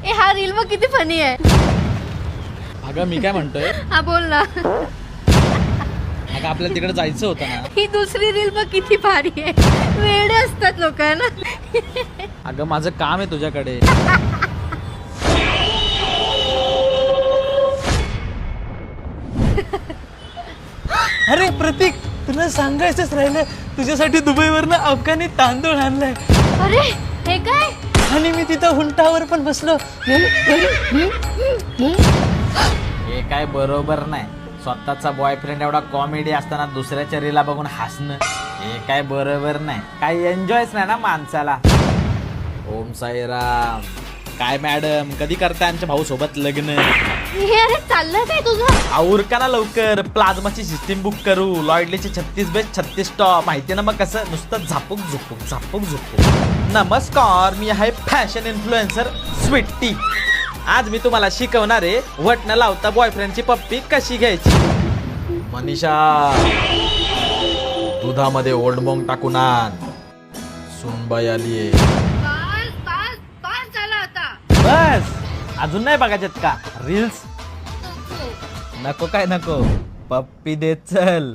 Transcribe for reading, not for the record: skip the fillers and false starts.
ए हा रील बघ किती फनी आहे. अगं मी काय म्हणतोय, हा बोल ना. अगं आपल्याला तिकडे जायचं होतं ना. ही दुसरी रील बघ किती भारी आहे. वेडे असतात लोक ना. अगं माझं काम आहे तुझ्याकडे. अरे प्रतीक, तुला सांगायचंच राहिलं, तुझ्यासाठी दुबईवरनं अफगाणी तांदूळ आणलाय. अरे हे काय. आणि मी तिथं उंटावर पण बसलो. हे काय बरोबर नाही. स्वतःचा बॉयफ्रेंड एवढा कॉमेडी असताना दुसऱ्याच्या रीला बघून हसणं हे काय बरोबर नाही. काही एन्जॉयच नाही ना माणसाला. ओम साईराम. काय मॅडम, कधी करताय आमच्या भाऊ सोबत लग्न? हे अरे चाललं काय तुझं. उरका ना लवकर. प्लाझ्माची सिस्टीम बुक करू. लॉयडलीचे 36 बेस 36 टॉप. माहिती ना मग कसं नुसतं झापूक झुपूक झापूक झुपूक. नमस्कार, मी आहे फॅशन इन्फ्लुएन्सर स्वीटी. आज मी तुम्हाला शिकवणार आहे वट न लावता बॉयफ्रेंडची पप्पी कशी घ्यायची. मनीषा, दुधामध्ये ओल्ड मॉंग टाकून आण. सुनबाई आलीये. पास झाला आता. बस, अजून नाही बघायच्यात का रील्स? नको काय नको, पप्पी दे चल.